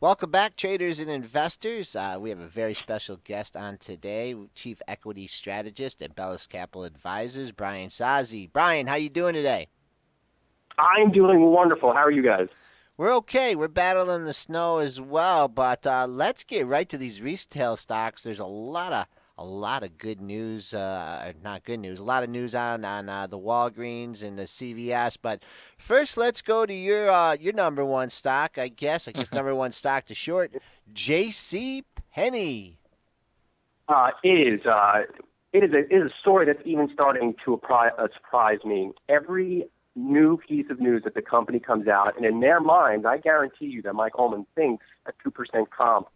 Welcome back, traders and investors. We have a very special guest on today, Chief Equity Strategist at Belus Capital Advisors, Brian Sozzi. Brian, how you doing today? I'm doing wonderful. How are you guys? We're okay. We're battling the snow as well, but let's get right to these retail stocks. There's a lot of good news, not good news, a lot of news on the Walgreens and the CVS. But first, let's go to your number one stock. I guess number one stock to short, J.C. Penney. It is. It is a story that's even starting to surprise me. Every new piece of news that the company comes out, and in their minds, I guarantee you that Mike Holman thinks a 2% comp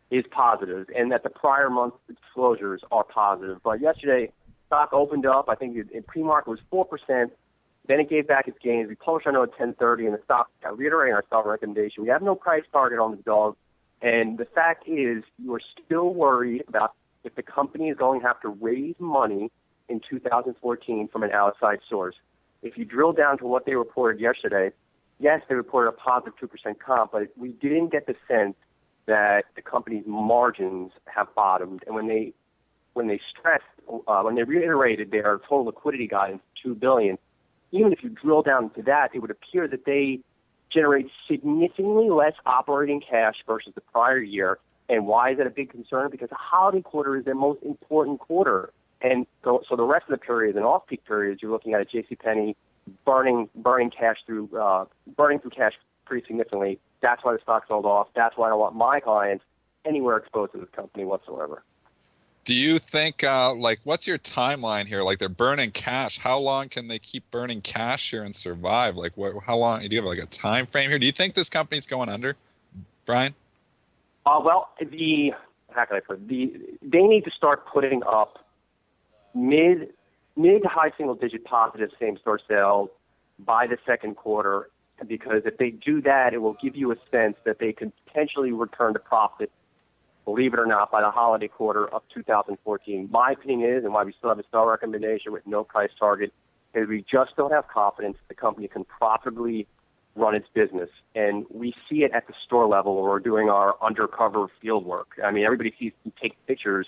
is positive, and that the prior month's disclosures are positive. But yesterday, stock opened up. I think in pre-market was 4%. Then it gave back its gains. We published our note at 10:30, and the stock reiterating our stock recommendation. We have no price target on the dog, and the fact is, you are still worried about if the company is going to have to raise money in 2014 from an outside source. If you drill down to what they reported yesterday, yes, they reported a positive 2% comp, but we didn't get the sense that the company's margins have bottomed. And when they reiterated their total liquidity guidance, $2 billion, even if you drill down to that, it would appear that they generate significantly less operating cash versus the prior year. And why is that a big concern? Because the holiday quarter is their most important quarter. And so the rest of the periods and off-peak periods, you're looking at a JCPenney burning through cash pretty significantly. That's why the stock sold off. That's why I don't want my clients anywhere exposed to this company whatsoever. Do you think, what's your timeline here? Like, they're burning cash. How long can they keep burning cash here and survive? How long? Do you have a time frame here? Do you think this company's going under, Brian? Well, how can I put it? They need to start putting up mid to high single digit positive same store sales by the second quarter, because if they do that, it will give you a sense that they could potentially return to profit, believe it or not, by the holiday quarter of 2014. My opinion is, and why we still have a star recommendation with no price target, is we just don't have confidence the company can profitably run its business. And we see it at the store level when we're doing our undercover field work. I mean, everybody sees me take pictures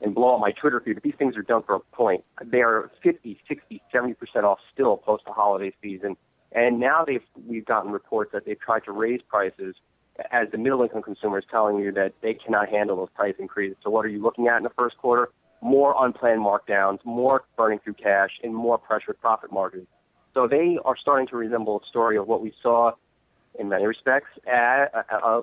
and blow up my Twitter feed, but these things are done for a point. They are 50, 60, 70% off still post the holiday season. And now we've gotten reports that they've tried to raise prices as the middle-income consumer is telling you that they cannot handle those price increases. So what are you looking at in the first quarter? More unplanned markdowns, more burning through cash, and more pressured profit margins. So they are starting to resemble a story of what we saw in many respects at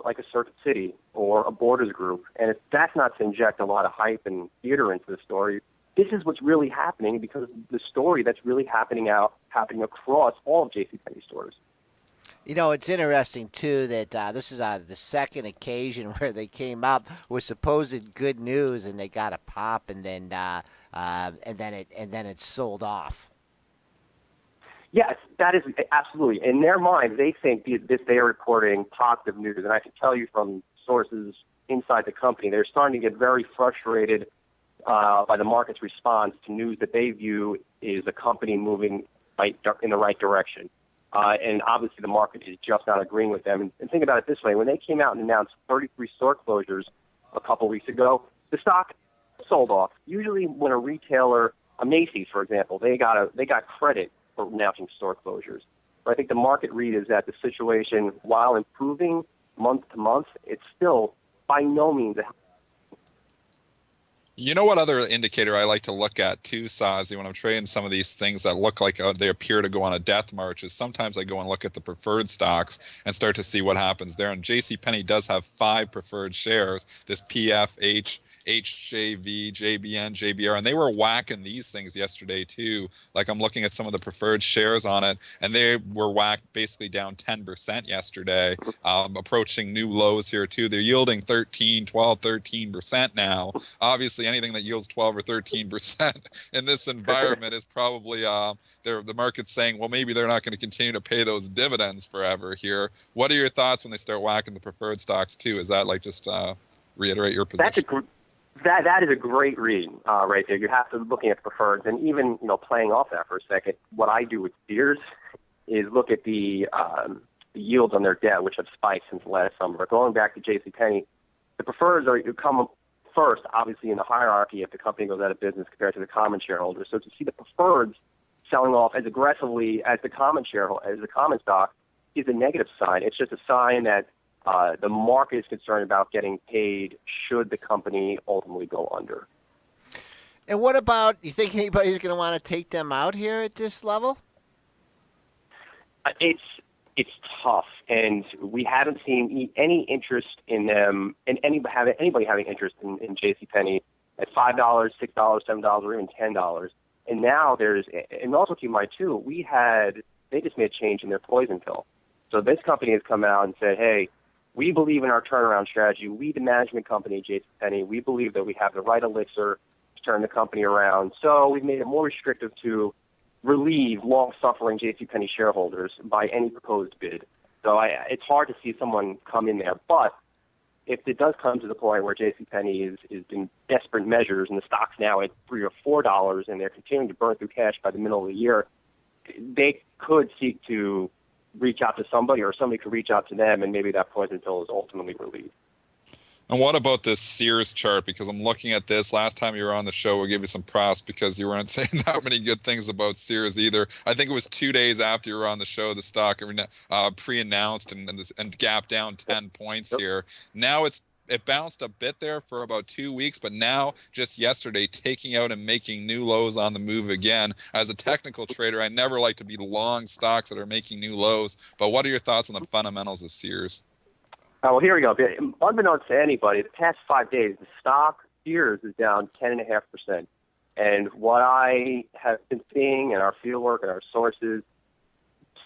like a Circuit City or a Borders Group. And if that's not to inject a lot of hype and theater into the story, this is what's really happening, because the story that's really happening across all of JCPenney stores. You know, it's interesting too that this is the second occasion where they came up with supposed good news and they got a pop, and then it sold off. Yes, that is absolutely. In their mind, they think they are reporting positive news. And I can tell you from sources inside the company, they're starting to get very frustrated by the market's response to news that they view is a company moving in the right direction. And obviously the market is just not agreeing with them. And think about it this way. When they came out and announced 33 store closures a couple weeks ago, the stock sold off. Usually when a Macy's, for example, they got credit for announcing store closures. But I think the market read is that the situation, while improving month to month, it's still by no means a. You know what other indicator I like to look at too, Sozzy, when I'm trading some of these things that look like they appear to go on a death march, is sometimes I go and look at the preferred stocks and start to see what happens there. And JCPenney does have 5 preferred shares, this PFH, HJV, JBN, JBR, and they were whacking these things yesterday too. Like, I'm looking at some of the preferred shares on it, and they were whacked basically down 10% yesterday, approaching new lows here too. They're yielding 13, 12, 13% now. Obviously, anything that yields 12 or 13% in this environment is probably the market's saying, well, maybe they're not going to continue to pay those dividends forever here. What are your thoughts when they start whacking the preferred stocks too? Is that just reiterate your position? That is a great read right there. You have to looking at preferreds, and even playing off that for a second. What I do with Sears is look at the the yields on their debt, which have spiked since last summer. But going back to JCPenney, the preferreds come first, obviously, in the hierarchy if the company goes out of business compared to the common shareholders. So to see the preferreds selling off as aggressively as the common stock is a negative sign. It's just a sign that the market is concerned about getting paid should the company ultimately go under. And what about, you think anybody's going to want to take them out here at this level? It's tough, and we haven't seen any interest in them, and anybody having interest in JCPenney at $5, $6, $7, or even $10. And now and also keep in mind too, they just made a change in their poison pill. So this company has come out and said, hey, we believe in our turnaround strategy. We, the management company at JCPenney, we believe that we have the right elixir to turn the company around. So we've made it more restrictive to relieve long-suffering JCPenney shareholders by any proposed bid. So it's hard to see someone come in there. But if it does come to the point where JCPenney is in desperate measures and the stock's now at $3 or $4 and they're continuing to burn through cash by the middle of the year, they could seek to reach out to somebody, or somebody could reach out to them, and maybe that poison pill is ultimately relieved. And what about this Sears chart? Because I'm looking at this. Last time you were on the show, we'll give you some props because you weren't saying that many good things about Sears either. I think it was 2 days after you were on the show, the stock pre-announced and gapped down 10 points here. Now it bounced a bit there for about 2 weeks, but now just yesterday taking out and making new lows on the move again. As a technical trader, I never like to be long stocks that are making new lows. But what are your thoughts on the fundamentals of Sears? Well, here we go. Unbeknownst to anybody, the past 5 days, the stock Sears is down 10.5%. And what I have been seeing in our fieldwork and our sources,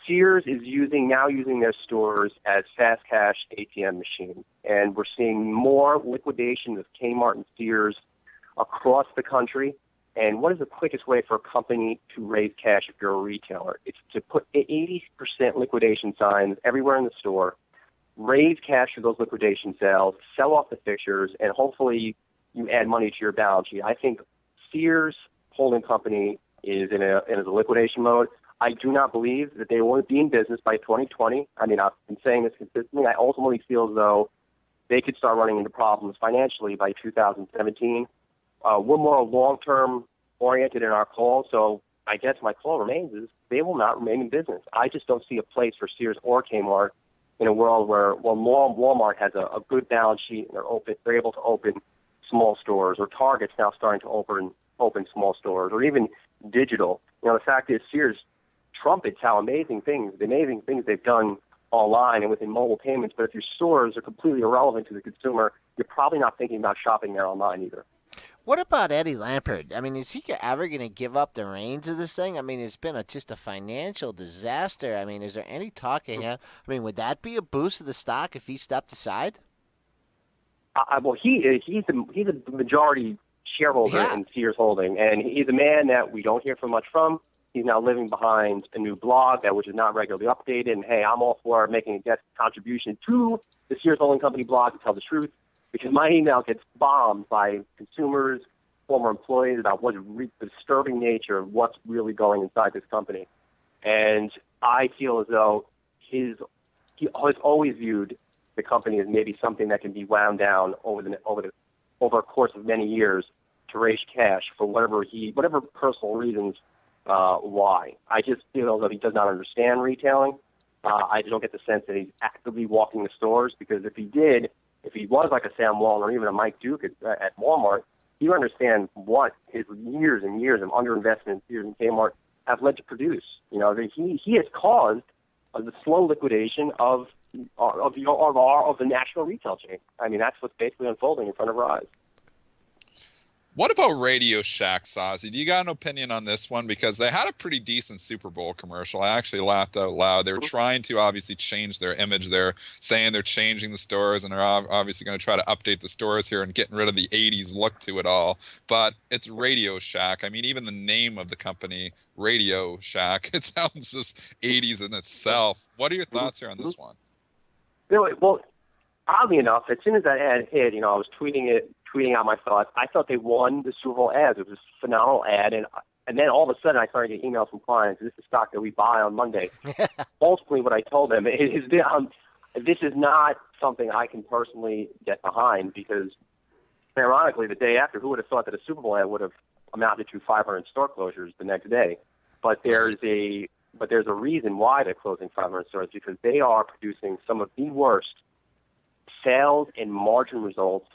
Sears is now using their stores as fast cash ATM machines. And we're seeing more liquidation of Kmart and Sears across the country. And what is the quickest way for a company to raise cash if you're a retailer? It's to put 80% liquidation signs everywhere in the store, raise cash for those liquidation sales, sell off the fixtures, and hopefully you add money to your balance sheet. I think Sears Holding Company is in a liquidation mode. I do not believe that they will be in business by 2020. I mean, I've been saying this consistently. I ultimately feel as though they could start running into problems financially by 2017. We're more long-term oriented in our call, so I guess my call remains is they will not remain in business. I just don't see a place for Sears or Kmart in a world where Walmart has a good balance sheet and they're able to open small stores, or Target's now starting to open small stores, or even digital. The fact is Sears trumpets the amazing things they've done online and within mobile payments, but if your stores are completely irrelevant to the consumer, you're probably not thinking about shopping there online either. What about Eddie Lampert? I mean, is he ever going to give up the reins of this thing? I mean, it's been just a financial disaster. I mean, is there any talk of him? I mean, would that be a boost to the stock if he stepped aside? Well, he's a majority shareholder in Sears Holding, and he's a man that we don't hear much from. He's now living behind a new blog which is not regularly updated. And hey, I'm all for making a guest contribution to the Sears Holding Company blog to tell the truth, because my email gets bombed by consumers, former employees, about what the disturbing nature of what's really going inside this company. And I feel as though he has always viewed the company as maybe something that can be wound down over a course of many years to raise cash for whatever personal reasons why. I just feel that he does not understand retailing. I don't get the sense that he's actively walking the stores, because if he was like a Sam Walton or even a Mike Duke at Walmart, he would understand what his years and years of underinvestment in Sears and Kmart have led to produce. He has caused the slow liquidation of the national retail chain. I mean, that's what's basically unfolding in front of our eyes. What about Radio Shack, Sozzi? Do you got an opinion on this one? Because they had a pretty decent Super Bowl commercial. I actually laughed out loud. They're trying to obviously change their image. They're saying they're changing the stores, and they're obviously going to try to update the stores here and getting rid of the 80s look to it all. But it's Radio Shack. I mean, even the name of the company, Radio Shack, it sounds just 80s in itself. What are your thoughts here on this one? Well, oddly enough, as soon as that ad hit, I was tweeting out my thoughts. I thought they won the Super Bowl ads. It was a phenomenal ad, and And then all of a sudden, I started getting emails from clients. This is stock that we buy on Monday. Ultimately, what I told them is this is not something I can personally get behind because, ironically, the day after, who would have thought that a Super Bowl ad would have amounted to 500 store closures the next day? But there's a reason why they're closing 500 stores, because they are producing some of the worst sales and margin results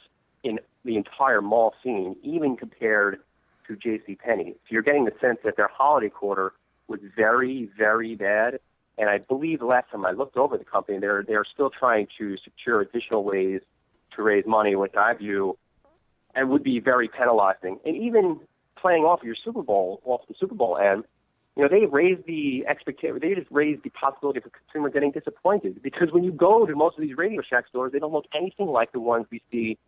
in the entire mall scene, even compared to JCPenney. So you're getting the sense that their holiday quarter was very, very bad. And I believe the last time I looked over the company, they're still trying to secure additional ways to raise money, which I view and would be very penalizing. And even playing off the Super Bowl ad, they raised the expectation. They just raised the possibility of a consumer getting disappointed, because when you go to most of these Radio Shack stores, they don't look anything like the ones we see,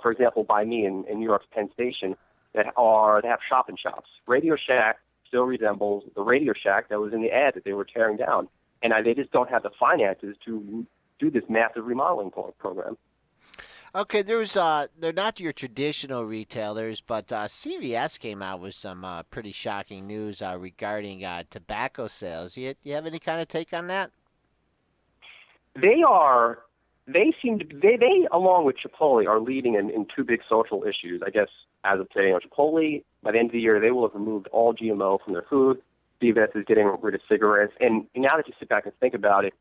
for example, by me in New York's Penn Station, that have shop and shops. Radio Shack still resembles the Radio Shack that was in the ad that they were tearing down, and they just don't have the finances to do this massive remodeling program. Okay, they're not your traditional retailers, but CVS came out with some pretty shocking news regarding tobacco sales. You have any kind of take on that? They along with Chipotle are leading in two big social issues, I guess, as of today. Chipotle, by the end of the year, they will have removed all GMO from their food. CVS is getting rid of cigarettes. And now that you sit back and think about it,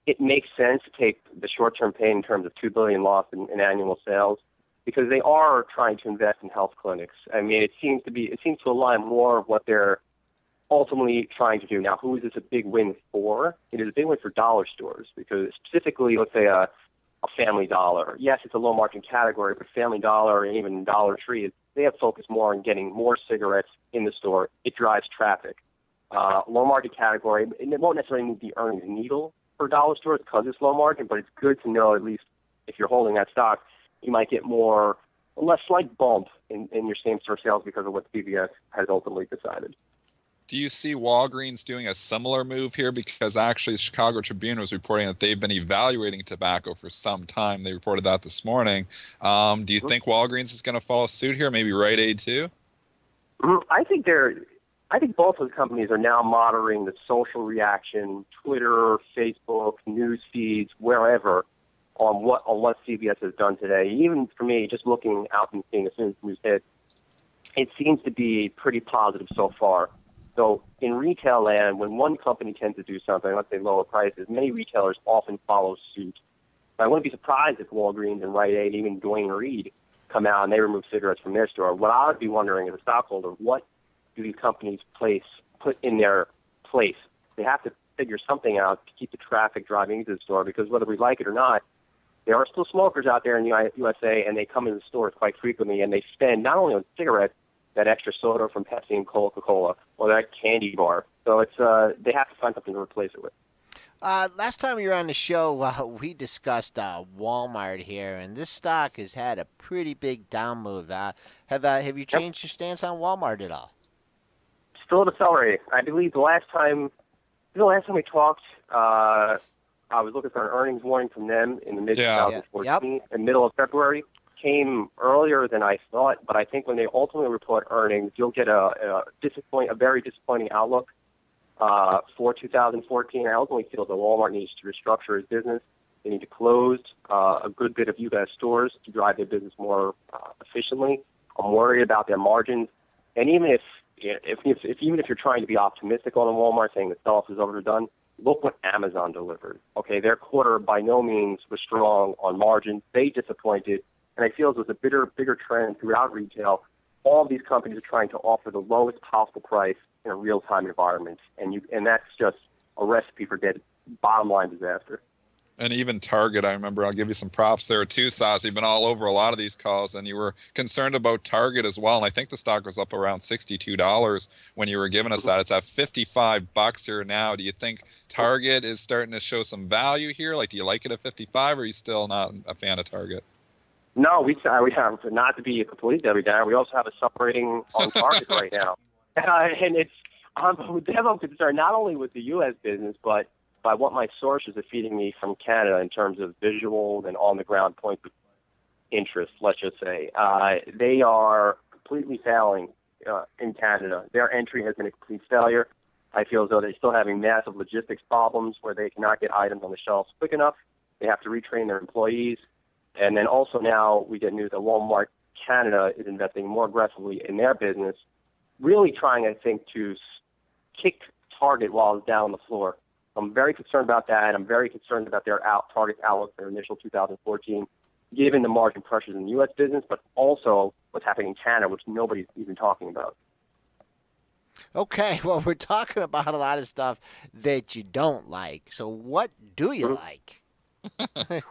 it makes sense to take the short-term pain in terms of $2 billion loss in annual sales, because they are trying to invest in health clinics. I mean, it seems to align more of what they're ultimately trying to do. Now, who is this a big win for? It is a big win for dollar stores, because specifically, let's say a Family Dollar. Yes, it's a low-margin category, but Family Dollar and even Dollar Tree, they have focused more on getting more cigarettes in the store. It drives traffic. Low-margin category, and it won't necessarily move the earnings needle for dollar stores because it's low margin, but it's good to know, at least if you're holding that stock, you might get a less slight bump in your same-store sales because of what CVS has ultimately decided. Do you see Walgreens doing a similar move here? Because actually, the Chicago Tribune was reporting that they've been evaluating tobacco for some time. They reported that this morning. Do you think Walgreens is going to follow suit here? Maybe Rite Aid too? I think both of the companies are now monitoring the social reaction, Twitter, Facebook, news feeds, wherever, on what CVS has done today. Even for me, just looking out and seeing as soon as the news hit, it seems to be pretty positive so far. So in retail land, when one company tends to do something, let's say lower prices, many retailers often follow suit. I wouldn't be surprised if Walgreens and Rite Aid, even Duane Reade, come out and they remove cigarettes from their store. What I would be wondering as a stockholder, what do these companies put in their place? They have to figure something out to keep the traffic driving into the store, because whether we like it or not, there are still smokers out there in the USA, and they come into the stores quite frequently, and they spend not only on cigarettes, that extra soda from Pepsi and Coca-Cola, or that candy bar. So they have to find something to replace it with. Last time you were on the show, we discussed Walmart here, and this stock has had a pretty big down move. Have you changed your stance on Walmart at all? Still at a sell rate. I believe the last time we talked, I was looking for an earnings warning from them in the mid-2014, in middle of February. Came earlier than I thought, but I think when they ultimately report earnings, you'll get a very disappointing outlook for 2014. I ultimately feel that Walmart needs to restructure its business. They need to close a good bit of U.S. stores to drive their business more efficiently. I'm worried about their margins, and even if you're trying to be optimistic on Walmart, saying the sell-off is overdone, look what Amazon delivered. Okay, their quarter by no means was strong on margins. They disappointed. And I feel it was a bigger trend throughout retail. All of these companies are trying to offer the lowest possible price in a real-time environment, and that's just a recipe for bottom line disaster. And even Target, I remember, I'll give you some props there too, Sozzi. You've been all over a lot of these calls, and you were concerned about Target as well. And I think the stock was up around $62 when you were giving us that. It's at $55 here now. Do you think Target is starting to show some value here? Like, do you like it at 55, or are you still not a fan of Target? No, we have, not to be a complete Debbie Downer, we also have a sub-rating on Target right now. And it's, I'm concerned not only with the U.S. business, but by what my sources are feeding me from Canada in terms of visuals and on-the-ground points of interest, let's just say. They are completely failing in Canada. Their entry has been a complete failure. I feel as though they're still having massive logistics problems where they cannot get items on the shelves quick enough. They have to retrain their employees. And then also now we get news that Walmart Canada is investing more aggressively in their business, really trying, I think, to kick Target while it's down on the floor. I'm very concerned about that. I'm very concerned about their Target's outlook for initial 2014, given the margin pressures in the U.S. business, but also what's happening in Canada, which nobody's even talking about. Okay, well, we're talking about a lot of stuff that you don't like. So what do you like? You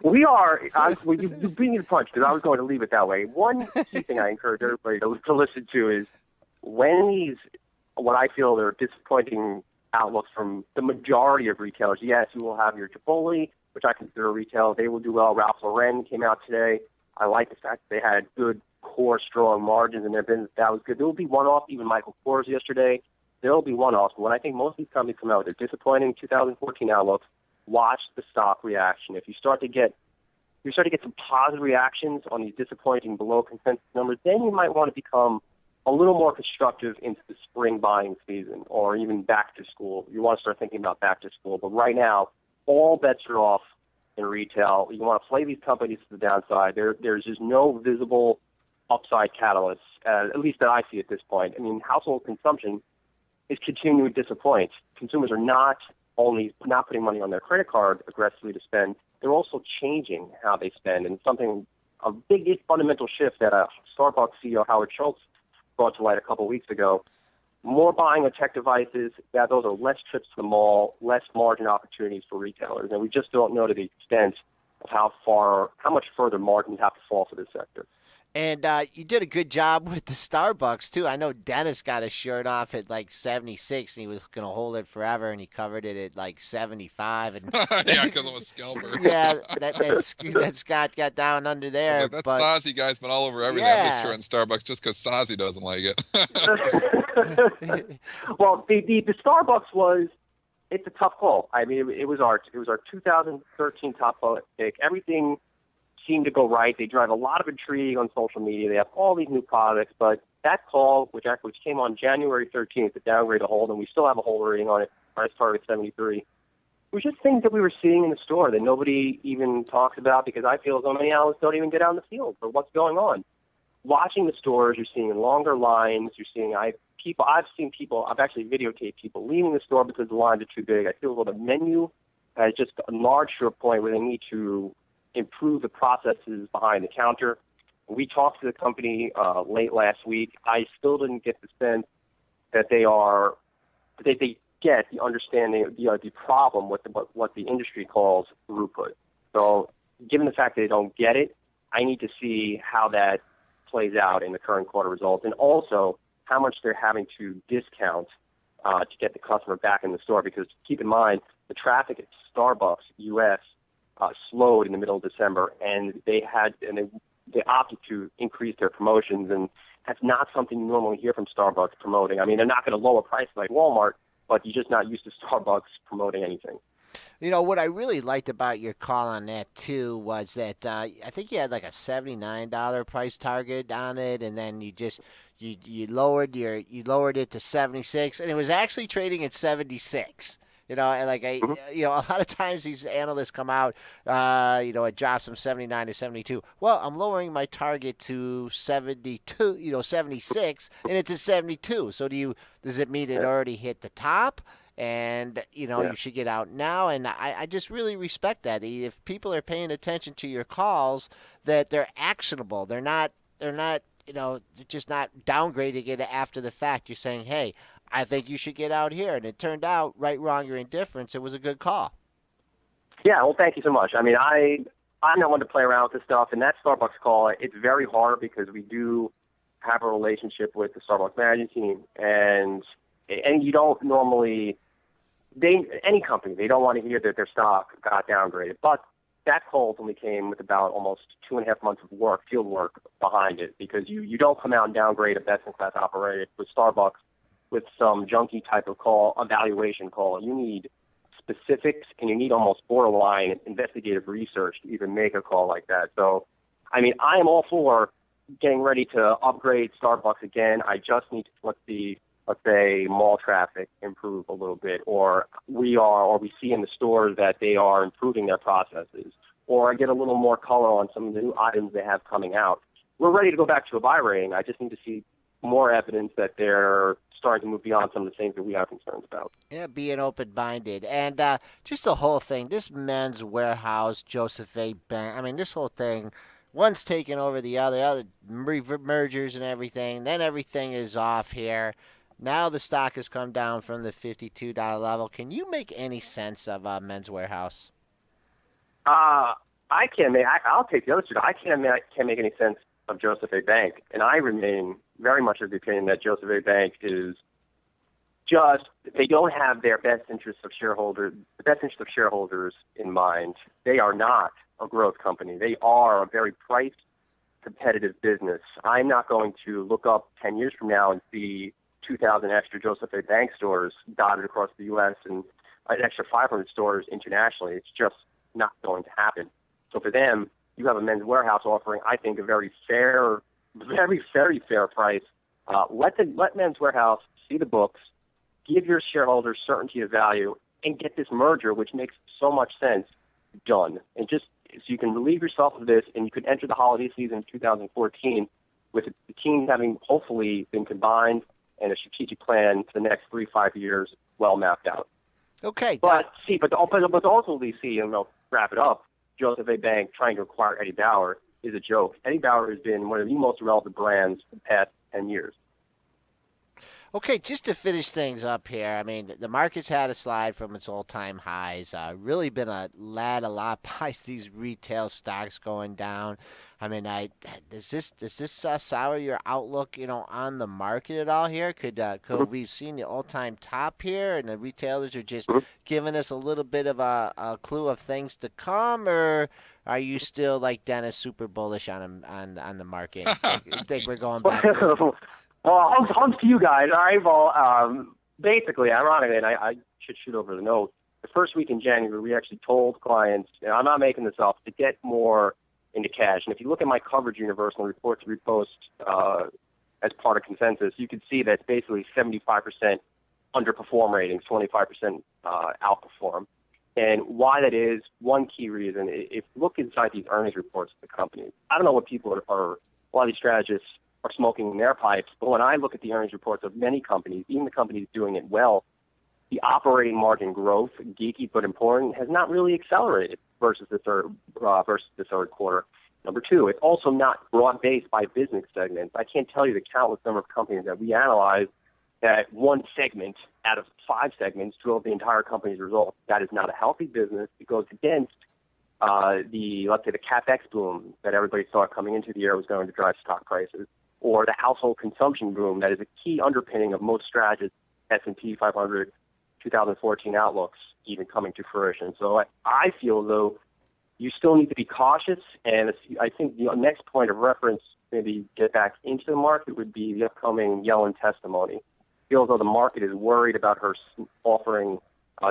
beat me to the punch because I was going to leave it that way. One key thing I encourage everybody to listen to is when what I feel are disappointing outlooks from the majority of retailers. Yes, you will have your Chipotle, which I consider a retail. They will do well. Ralph Lauren came out today. I like the fact that they had good core, strong margins in their business. That was good. There will be one-off. Even Michael Kors yesterday. There will be one-offs. But when I think most of these companies come out with their disappointing 2014 outlooks, watch the stock reaction. If you start to get some positive reactions on these disappointing below consensus numbers, then you might want to become a little more constructive into the spring buying season or even back to school. You want to start thinking about back to school. But right now, all bets are off in retail. You want to play these companies to the downside. There's just no visible upside catalysts, at least that I see at this point. I mean, household consumption is continuing to disappoint. Consumers are not only not putting money on their credit card aggressively to spend, they're also changing how they spend. And a big fundamental shift that Starbucks CEO Howard Schultz brought to light a couple of weeks ago. More buying of tech devices, those are less trips to the mall, less margin opportunities for retailers. And we just don't know to the extent of how much further margins have to fall for this sector. And you did a good job with the Starbucks, too. I know Dennis got a shirt off at like 76, and he was going to hold it forever, and he covered it at like 75. And yeah, because I'm a scalper. yeah, that Scott got down under I was there. like, that but Sozzi guy's been all over everything. I'm just yeah, shirting Starbucks just because Sozzi doesn't like it. Well, the Starbucks it's a tough call. I mean, it was our 2013 top pick. Everything seemed to go right. They drive a lot of intrigue on social media. They have all these new products, but that call, which came on January 13th, to downgrade a hold, and we still have a hold rating on it. Price target 73. It was just things that we were seeing in the store that nobody even talks about because I feel so many analysts don't even get out in the field for what's going on. Watching the stores, you're seeing longer lines. I've actually videotaped people leaving the store because the lines are too big. I feel the menu has just enlarged to a point where they need to improve the processes behind the counter. We talked to the company late last week. I still didn't get the sense that they get the understanding of the problem with what the industry calls throughput. So given the fact that they don't get it, I need to see how that plays out in the current quarter results, and also how much they're having to discount to get the customer back in the store. Because keep in mind, the traffic at Starbucks U.S. Slowed in the middle of December, and they opted to increase their promotions, and that's not something you normally hear from Starbucks promoting. I mean, they're not going to lower prices like Walmart, but you're just not used to Starbucks promoting anything. You know, what I really liked about your call on that, too, was that I think you had like a $79 price target on it, and then you lowered it to 76, and it was actually trading at 76. You know, and a lot of times these analysts come out, it drops from 79 to 72. Well, I'm lowering my target to 72, 76, and it's at 72. So does it mean it already hit the top? And, you should get out now. And I just really respect that. If people are paying attention to your calls, that they're actionable. They're not, they're just not downgrading it after the fact. You're saying, hey, I think you should get out here. And it turned out, right, wrong, or indifference, it was a good call. Yeah, well, thank you so much. I mean, I'm not one to play around with this stuff. And that Starbucks call, it's very hard because we do have a relationship with the Starbucks management team. And you don't normally, any company, they don't want to hear that their stock got downgraded. But that call ultimately came with about almost 2.5 months of field work behind it, because you don't come out and downgrade a best-in-class operator with Starbucks with some junky type of evaluation call. You need specifics, and you need almost borderline investigative research to even make a call like that. So, I mean, I am all for getting ready to upgrade Starbucks again. I just need to let's say mall traffic improve a little bit, or we see in the stores that they are improving their processes, or I get a little more color on some of the new items they have coming out. We're ready to go back to a buy rating. I just need to see more evidence that they're starting to move beyond some of the things that we have concerns about. Yeah, being open-minded. And just the whole thing, this Men's Warehouse, Joseph A. Bank, I mean, this whole thing, one's taking over the other mergers and everything. Then everything is off here. Now the stock has come down from the $52 level. Can you make any sense of Men's Warehouse? I can't make. I'll take the other two. I can't make any sense of Joseph A. Bank, and I remain very much of the opinion that Joseph A. Bank is just they don't have their best interest of shareholders in mind. They are not a growth company. They are a very price competitive business. I'm not going to look up 10 years from now and see 2,000 extra Joseph A. Bank stores dotted across the U.S. and an extra 500 stores internationally. It's just not going to happen. So for them, you have a Men's Warehouse offering, I think, a very fair, very, very fair price. Let Men's Warehouse see the books, give your shareholders certainty of value, and get this merger, which makes so much sense, done. And just so you can relieve yourself of this, and you could enter the holiday season of 2014 with the teams having hopefully been combined and a strategic plan for the next 3-5 years well mapped out. Okay. But ultimately, wrap it up. Joseph A. Bank trying to acquire Eddie Bauer is a joke. Eddie Bauer has been one of the most relevant brands for the past 10 years. Okay, just to finish things up here, I mean, the market's had a slide from its all-time highs. Really been led a lot by these retail stocks going down. I mean, does this sour your outlook, on the market at all here? Could we've seen the all-time top here, and the retailers are just giving us a little bit of a clue of things to come, or are you still like Dennis, super bullish on the market? Think we're going back? Well, humps to you guys. All right, well, basically, ironically, and I should shoot over the note, the first week in January, we actually told clients, and I'm not making this up, to get more into cash. And if you look at my coverage universe and the reports we post as part of consensus, you can see that it's basically 75% underperform ratings, 25% outperform. And why that is, one key reason, if you look inside these earnings reports of the companies, I don't know what people are a lot of these strategists are smoking in their pipes, but when I look at the earnings reports of many companies, even the companies doing it well, the operating margin growth, geeky but important, has not really accelerated versus the third quarter. Number two, it's also not broad-based by business segments. I can't tell you the countless number of companies that we analyze that one segment out of 5 segments drove the entire company's results. That is not a healthy business. It goes against the CapEx boom that everybody thought coming into the year was going to drive stock prices, or the household consumption boom that is a key underpinning of most strategists' S&P 500 2014 outlooks even coming to fruition. So I feel, though, you still need to be cautious, and I think the next point of reference, maybe get back into the market, would be the upcoming Yellen testimony. I feel as though the market is worried about her offering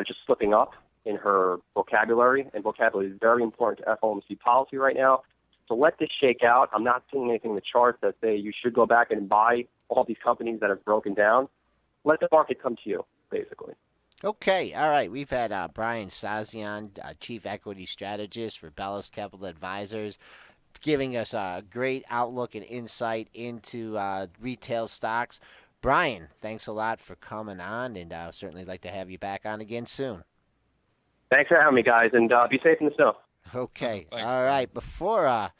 just slipping up in her vocabulary, and vocabulary is very important to FOMC policy right now. So let this shake out. I'm not seeing anything in the charts that say you should go back and buy all these companies that have broken down. Let the market come to you, basically. Okay, all right. We've had Brian Sozzi on, Chief Equity Strategist for Belus Capital Advisors, giving us a great outlook and insight into retail stocks. Brian, thanks a lot for coming on, and I'd certainly like to have you back on again soon. Thanks for having me, guys, and be safe in the snow. Okay, Thanks, all right. Before